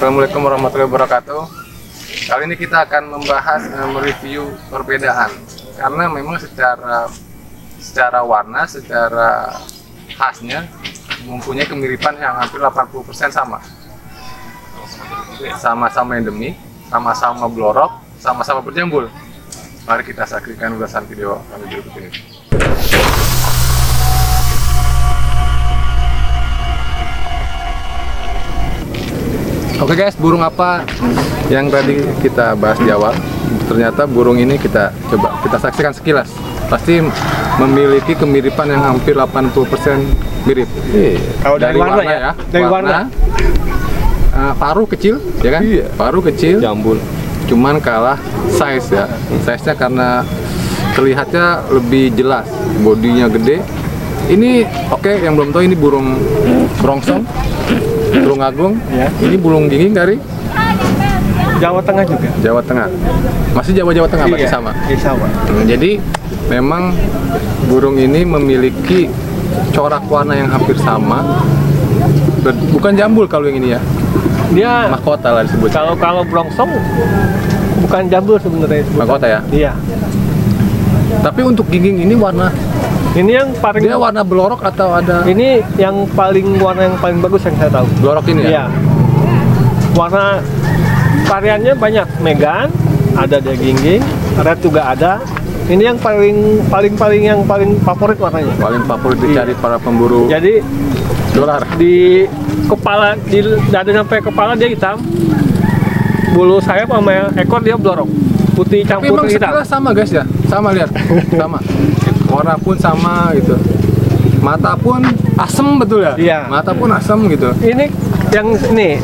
Assalamualaikum warahmatullahi wabarakatuh. Kali ini kita akan membahas, mereview perbedaan. Karena memang secara warna, secara khasnya mempunyai kemiripan yang hampir 80% sama. Sama-sama endemik, sama-sama blorok, sama-sama berjambul. Mari kita saksikan ulasan video kami berikut ini. Oke guys, burung apa yang tadi kita bahas di awal? Ternyata burung ini kita saksikan sekilas. Pasti memiliki kemiripan yang hampir 80% mirip. Kalau dari warna ya? Dari warna. Paruh kecil, ya kan? Iya. Paruh kecil, jambul. Cuman kalah size ya. Size-nya karena terlihatnya lebih jelas, bodinya gede. Ini oke, yang belum tahu ini burung brongsong. Burung agung, ya. Ini burung gingging dari Jawa Tengah juga. Jawa Tengah, masih Jawa Tengah, berarti iya, sama. Iya, sama. Jadi memang burung ini memiliki corak warna yang hampir sama. Bukan jambul kalau yang ini ya. Dia mahkota lah disebut. Kalau brongsong bukan jambul sebenarnya. Mahkota ya. Iya. Tapi untuk gingging ini warna. Ini yang paling, dia warna blorok atau ada? Ini yang warna yang paling bagus yang saya tahu. Blorok ini ya? Iya. Warna variannya banyak, megan, ada dia gingging, red juga ada. Ini yang paling favorit warnanya. Paling favorit dicari para pemburu. Jadi dolar. Di kepala, di dada sampai kepala dia hitam. Bulu sayap sama ekor dia blorok. Putih campur hitam. Tapi emang sama guys ya? Sama, lihat. Sama. Warna pun sama gitu. Mata pun asem, betul ya? Iya. Mata pun asem gitu. Ini yang ini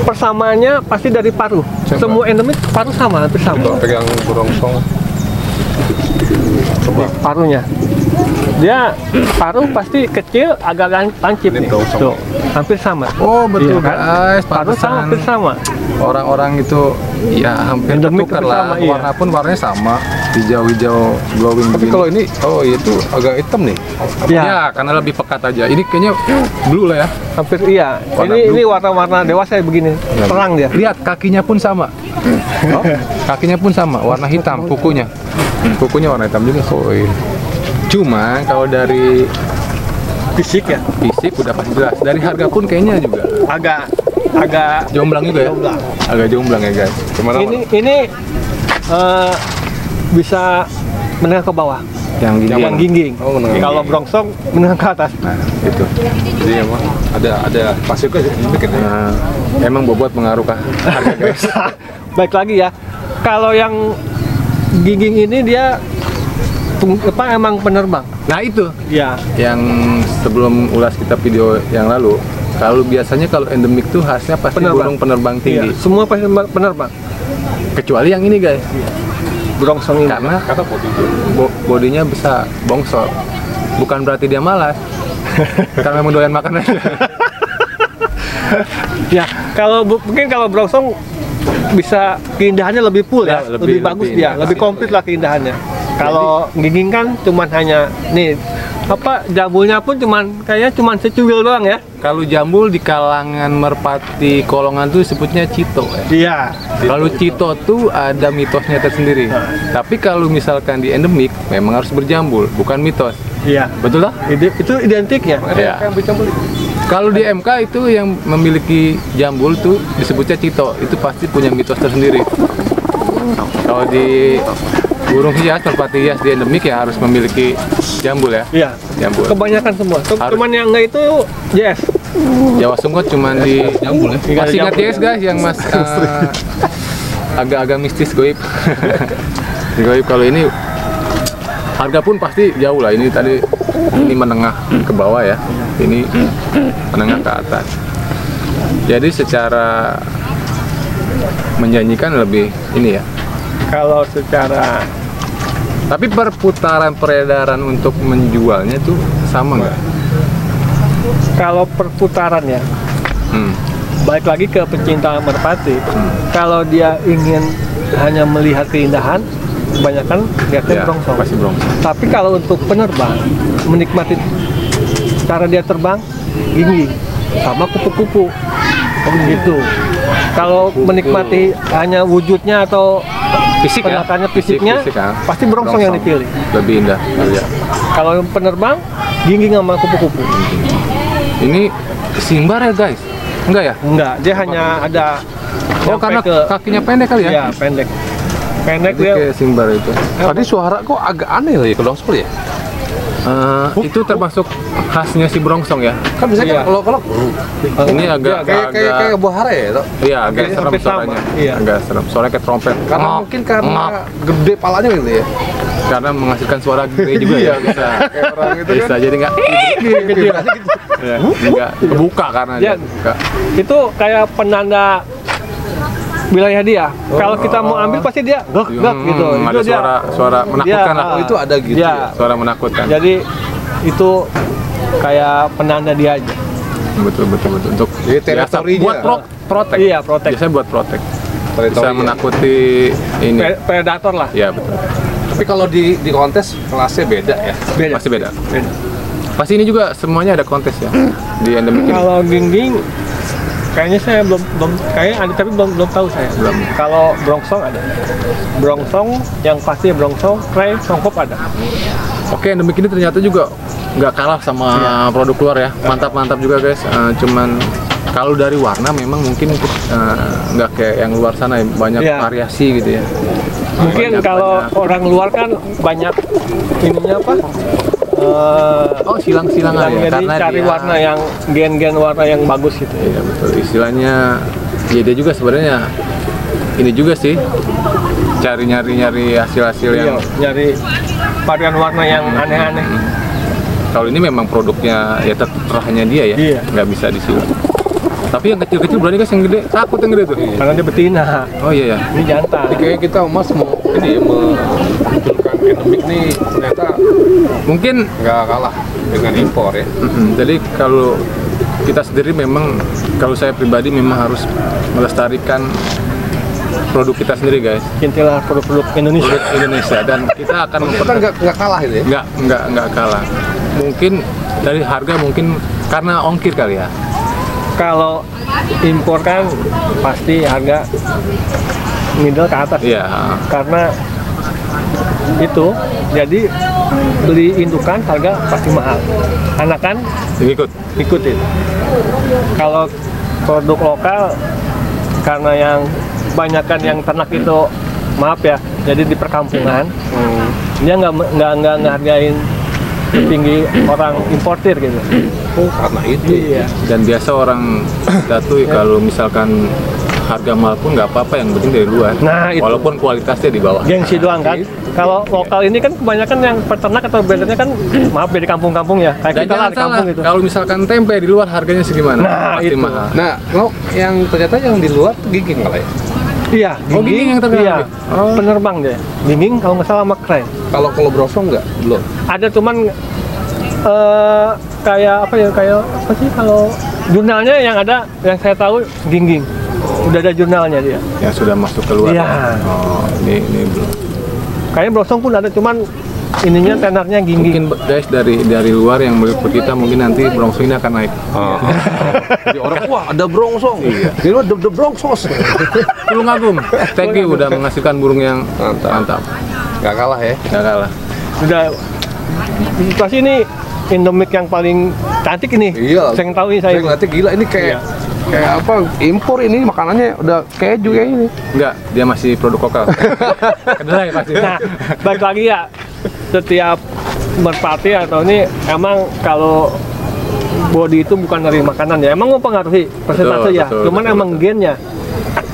persamaannya pasti dari paruh. Coba. Semua endemik paruh sama, hampir sama. Pegang brongsong. Coba paruhnya. Dia paruh pasti kecil, agak lancip nih. Tuh, hampir sama. Oh betul, iya, kan? Guys. Paruh sama, hampir sama. Orang-orang itu ya hampir tertukar lah. Sama, iya. Warna pun warnanya sama, hijau-hijau glowing. Tapi kalau ini, oh itu agak hitam nih. Ya. Ya, karena lebih pekat aja. Ini kayaknya blue lah ya. Hampir iya. Ini warna-warna dewasa begini. Ya, terang dia. Lihat kakinya pun sama. Oh, kakinya pun sama, warna hitam. Kukunya warna hitam juga. Oh, iya. Cuma kalau dari fisik ya, fisik udah pasti jelas. Dari harga pun kayaknya juga agak jomblang juga ya. Jomblang. Agak jomblang ya guys. Ini bisa menengah ke bawah. Yang gingging. Oh, kalau brongsong menengah ke atas. Nah, itu. Jadi emang ada pasir ke sedikit. Nah, emang bobot mengaruh ke harga guys. Baik lagi ya. Kalau yang gingging ini dia emang penerbang. Nah itu ya, yang sebelum ulas kita video yang lalu, kalau biasanya kalau endemik tuh khasnya pasti burung penerbang tinggi. Iya, semua pasti penerbang, kecuali yang ini guys. Iya. Brongsong ini karena bodinya besar, bongsor. Bukan berarti dia malas. Karena memang doyan makan aja. Ya, mungkin kalau brongsong bisa keindahannya lebih full ya, lebih bagus dia, lebih komplit lah keindahannya. Kalau gingging kan cuman hanya nih jambulnya pun cuman secuil doang ya. Kalau jambul di kalangan merpati kolongan tuh sebutnya cito ya. Iya. Kalau cito tuh ada mitosnya tersendiri. Tapi kalau misalkan di endemik memang harus berjambul, bukan mitos. Iya. Betul lah? Itu identik ya. Iya. Kalau di MK itu yang memiliki jambul tuh disebutnya cito, itu pasti punya mitos tersendiri. Kalau di burung hias, merpati hias di endemik ya harus memiliki jambul ya. Iya. Jambul. Kebanyakan semua. Cuman yang enggak itu JS. Jawa Sungkot cuman di jambul ya. Masih ingat JS guys yang agak-agak mistis goib. Goib kalau ini harga pun pasti jauh lah. Ini tadi ini menengah ke bawah ya. Ini menengah ke atas. Jadi secara menjanjikan lebih ini ya. Kalau secara tapi perputaran peredaran untuk menjualnya tuh sama nggak? Kalau perputaran ya, balik lagi ke pecinta merpati. Kalau dia ingin hanya melihat keindahan, kebanyakan lihatnya ya, brongsong. pasti brongsong. Tapi kalau untuk penerbang, menikmati cara dia terbang, gingging sama kupu-kupu, gitu. Kalau menikmati hanya wujudnya atau fisik ya, fisiknya, fisik, ya. Pasti brongsong yang dipilih. Lebih indah. Ya. Kalau penerbang, gingging sama kupu-kupu. Ini simbar ya guys? Enggak ya? Enggak, dia hanya ada. Karena kakinya pendek kali ya? Iya, pendek. Pendek dia. Kayak simbar itu. Tadi suara kok agak aneh ya kalau brongsong ya? Itu termasuk khasnya si brongsong ya. Kan biasanya kalau ini agak kayak buah hara ya, toh? Iya, agak serem suaranya. Iya. Agak serem. Suaranya kayak trompet. Karena mungkin karena gede palanya gitu ya. Karena menghasilkan suara gede juga ya bisa. Kayak orang itu bisa kan. Jadi enggak enggak kebuka karena dia buka. Itu kayak penanda wilayah dia. Kalau kita mau ambil pasti dia gak gitu. Ada itu suara menakutkan lah. Itu ada gitu ya. Suara menakutkan. Jadi itu kayak penanda dia aja. Betul. Untuk jadi teritorinya. Buat protek. Iya, protek. Biasanya buat protek. Bisa menakuti ini. Predator lah. Iya, betul. Tapi kalau di kontes kelasnya beda ya? Pasti beda. Pasti ini juga semuanya ada kontes ya di endemik ini. Kalau gingging kayaknya saya belum kayaknya ada tapi belum tahu saya. Kalau brongsong ada. Brongsong yang pasti brongsong, kray, songkop ada. Oke, endemik ini ternyata juga nggak kalah sama produk luar ya. Mantap juga guys. Cuman kalau dari warna memang mungkin nggak kayak yang luar sana ya. Banyak variasi gitu ya. Mungkin kalau orang luar kan banyak ininya apa? Silang-silangan ya. Jadi cari warna yang gen-gen warna yang bagus gitu. Iya betul. Istilahnya ya dia juga sebenarnya ini juga sih nyari hasil-hasil yang nyari varian warna yang aneh-aneh. Kalau ini memang produknya ya terserahnya dia ya. Iya. Nggak bisa disilang. Tapi yang kecil-kecil berani guys, yang gede takut yang gede tuh. Karena dia betina. Oh iya ya. Ini jantan. Jadi kayak kita Mas mau ini ya memunculkan endemik nih ternyata mungkin nggak kalah dengan impor ya. Jadi kalau kita sendiri memang, kalau saya pribadi memang harus melestarikan produk kita sendiri guys. Intilah produk Indonesia dan kita akan kita nggak kalah itu ya? Nggak kalah. Mungkin dari harga mungkin karena ongkir kali ya. Kalau impor kan pasti harga middle ke atas. Iya. Karena itu jadi beli indukan harga pasti mahal. Anakan ikutin. Kalau produk lokal karena yang kebanyakan yang ternak itu maaf ya, jadi di perkampungan dia nggak ngehargain tinggi orang importir gitu. Karena itu. Iya. Dan biasa orang Datu kalau misalkan harga mahal pun nggak apa-apa, yang penting dari luar. Nah, itu. Walaupun kualitasnya di bawah. Gengsi doang kan. Kalau lokal ini kan kebanyakan yang peternak atau brandernya kan maaf dari kampung-kampung ya. Kayak Dan kita lah di kampung gitu. Kalau misalkan tempe di luar harganya segimana? Nah, pasti itu. mahal. Nah, yang ternyata yang di luar tuh gingging kali ya? Iya, gingging yang terkenal. Iya. Penerbang dia. Gingging kalau nggak salah sama kray. Kalau brongsong nggak? Belum. Ada cuman kayak apa sih kalau jurnalnya yang ada yang saya tahu gingging. Udah ada jurnalnya dia. Yang sudah masuk keluar. Iya. Oh, ini belum. Kayaknya brongsong pun ada cuman ininya tenornya gingging. Mungkin guys dari luar yang meliput kita mungkin nanti brongsong ini akan naik. Jadi orang wah ada brongsong. Iya. Jadi ada brongsos. Tulungagung. Thank you udah menghasilkan burung yang mantap. Nggak kalah ya? Nggak kalah. Sudah pasti ini endemik yang paling cantik ini. Iya. Saya tahu ini saya. Ngeliatnya gila ini kayak apa impor ini makanannya udah keju kayak ini. Enggak, dia masih produk lokal. Kedelai pasti. Nah, balik lagi ya, setiap merpati atau ini emang kalau body itu bukan dari makanan ya, emang mempengaruhi persentase ya, cuman emang gennya.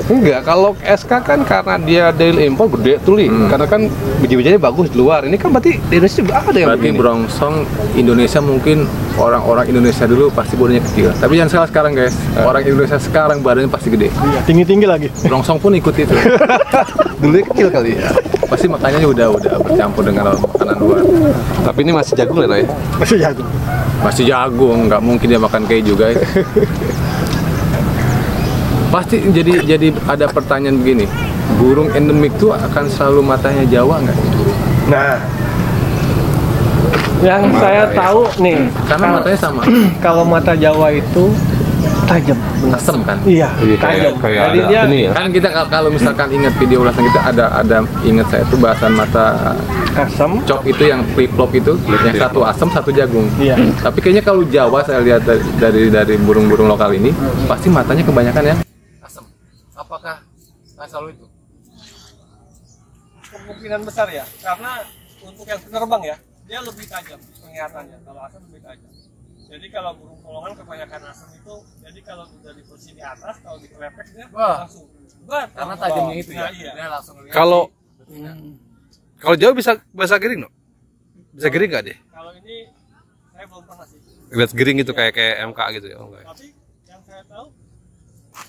Enggak, kalau SK kan karena dia dari impor gede tuh li, karena kan biji-bijinya bagus di luar. Ini kan berarti di Indonesia juga ada yang berarti begini. brongsong Indonesia mungkin orang-orang Indonesia dulu pasti badannya kecil. Tapi jangan salah sekarang guys, orang Indonesia sekarang badannya pasti gede. Iya, tinggi-tinggi lagi. Brongsong pun ikut itu. Dulu kecil kali ya. Pasti makanannya udah bercampur dengan makanan luar. Tapi ini masih jagung ya? Masih jagung. Masih jagung, nggak mungkin dia makan keju guys. Pasti jadi ada pertanyaan begini, burung endemik tuh akan selalu matanya Jawa nggak? Nah, yang saya tahu nih, Karena matanya sama. kalau mata Jawa itu tajam, asem kan? Iya, tajam. Kayak Jadi ada dia ini ya. Kan kita kalau misalkan ingat video ulasan kita ada ingat saya itu bahasan mata asam. cok itu yang flip flop itu yang satu asem satu jagung. Iya. Tapi kayaknya kalau Jawa saya lihat dari burung-burung lokal ini pasti matanya kebanyakan ya asem. Apakah selalu itu? Kemungkinan besar ya, karena untuk yang penerbang ya, dia lebih tajam penglihatannya. Kalau asam lebih tajam. Jadi kalau burung kolongan kebanyakan asam itu, jadi kalau udah di posisi di atas, kalau di kelepek dia langsung. Karena tajamnya itu ya. Iya. Dia langsung lihat. Kalau jauh bisa bahasa giring no? Bisa giring nggak deh? Kalau ini saya belum pernah sih. Lihat giring itu kayak MK gitu ya? Enggak. Tapi yang saya tahu,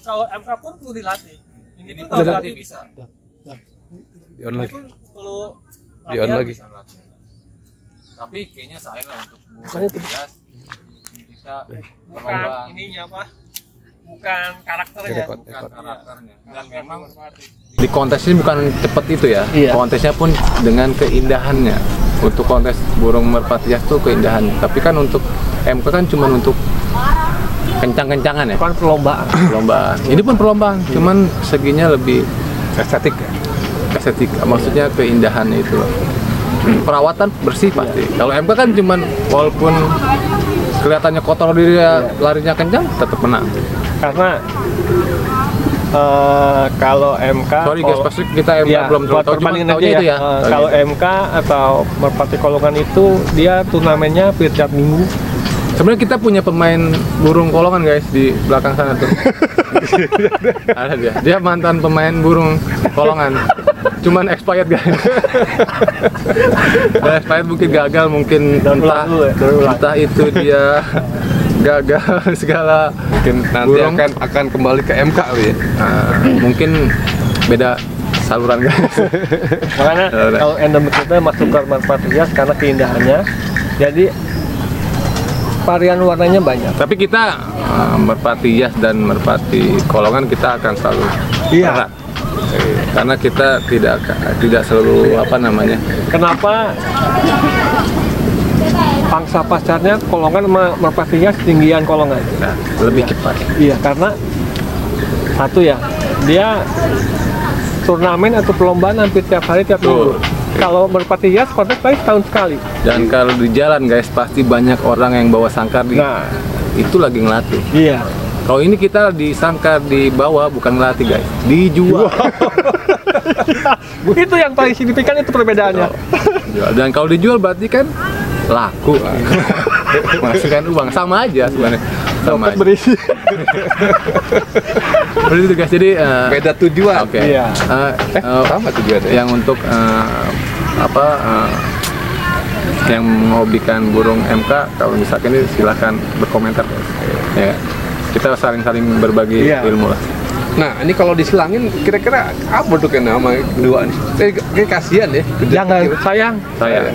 kalau MK pun perlu dilatih. Ini pun Kalau dilatih bisa. Di on lagi. Perlu Di on lagi. Tapi kayaknya saya lah untuk burung bias kita bukan ininya apa? Bukan karakternya. Rekod. karakternya. Dan memang di kontes ini bukan cepat itu ya. Iya. Kontesnya pun dengan keindahannya. Untuk kontes burung merpati hias tuh keindahan. Tapi kan untuk MK kan cuma untuk kencang-kencangan ya. Bukan perlombaan. Perlombaan. Ini pun perlombaan, cuman seginya lebih estetik ya. Estetik, maksudnya keindahannya itu loh. Perawatan bersih pasti. Kalau MK kan cuman walaupun kelihatannya kotor dia larinya kencang tetap menang. Karena kalau MK, Sorry guys, pasti kita MK ya, belum buat tahu, cuma perbandingan taunya aja itu ya. kalau MK atau merpati kolongan itu dia turnamennya hampir tiap minggu. Sebenarnya kita punya pemain burung kolongan guys di belakang sana tuh. Ada dia mantan pemain burung kolongan. Cuman expired guys. Dan expired mungkin gagal, mungkin entah itu dia gagal segala. Mungkin nanti burung akan kembali ke MK ya. Mungkin beda saluran guys. Makanya kalau endemik kita masuk ke merpati hias karena keindahannya. Jadi varian warnanya banyak. Tapi kita merpati hias dan merpati kolongan kita akan selalu erat. Karena kita tidak selalu apa namanya. Kenapa pangsa pasarnya kolongan sama merpati hias tinggian kolongan? Nah, lebih cepat. Iya, karena satu ya, dia turnamen atau perlombaan hampir tiap hari tiap minggu. Kalau merpati hias kontes paling setahun sekali. Dan kalau di jalan guys pasti banyak orang yang bawa sangkar itu lagi ngelatih. Iya. Kalau ini kita di sangkar di bawah bukan ngelatih guys, dijual. Itu yang paling signifikan itu perbedaannya. Dan kalau dijual berarti kan laku. Masukkan uang sama aja sebenarnya. Sama aja. Berisi. Berarti itu guys, jadi Beda tujuan. Oke. Iya. Sama tujuannya. Yang untuk yang menghobikan burung MK, kalau misalkan ini silahkan berkomentar ya. Kita saling-saling berbagi ilmu lah. Nah, ini kalau disilangin kira-kira apa bentuknya nama kedua ini? Kayak kasihan ya. Jangan,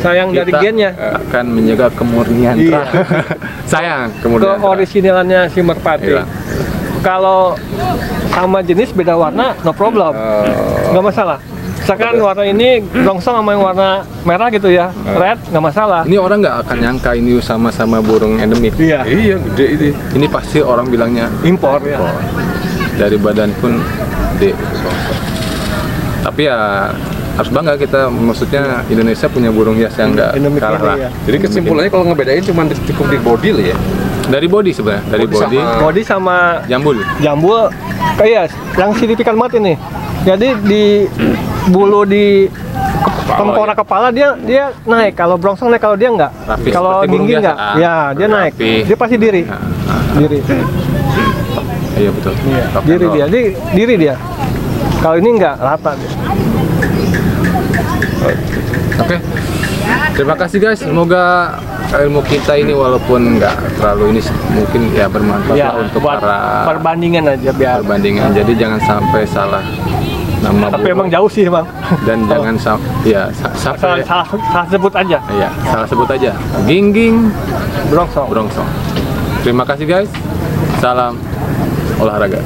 sayang dari Kita gennya. akan menjaga kemurnian. Iya. Sayang kemurnian. Keoriginalannya si merpati. Iya. Kalau sama jenis beda warna, no problem, nggak masalah. Misalkan warna ini brongsong sama yang warna merah gitu ya, red, nggak masalah. Ini orang nggak akan nyangka ini sama-sama burung endemik. Iya. Iya, gede ini. Ini pasti orang bilangnya Impor ya. dari badan pun gede. Tapi ya harus bangga kita, maksudnya Indonesia punya burung hias yang nggak Endemik kalah ini, lah. ya. Jadi kesimpulannya kalau ngebedain cuma cukup di body lah ya. Dari body sebenarnya, dari Body body, Body sama jambul. jambul, kayak yang signifikan banget ini. Jadi di bulu di tengkorak kepala dia naik. Kalau brongsong naik, kalau dia enggak. Rapi, Kalau seperti burung gingging biasa. enggak. Ya, dia naik. Rapi. Dia pasti diri. Diri. Iya betul. Iya, Rock and diri roll. dia. Diri dia. Kalau ini enggak rata dia. Oke. Terima kasih guys. Semoga ilmu kita ini walaupun nggak terlalu ini mungkin ya bermanfaat Ya, lah untuk buat para perbandingan aja biar. perbandingan. Jadi jangan sampai salah nama Tapi burung. emang jauh sih, Bang. Dan jangan sampai Salah sebut aja. ya salah sebut aja. Gingging Brongsong. brongsong. Terima kasih guys. Salam olahraga.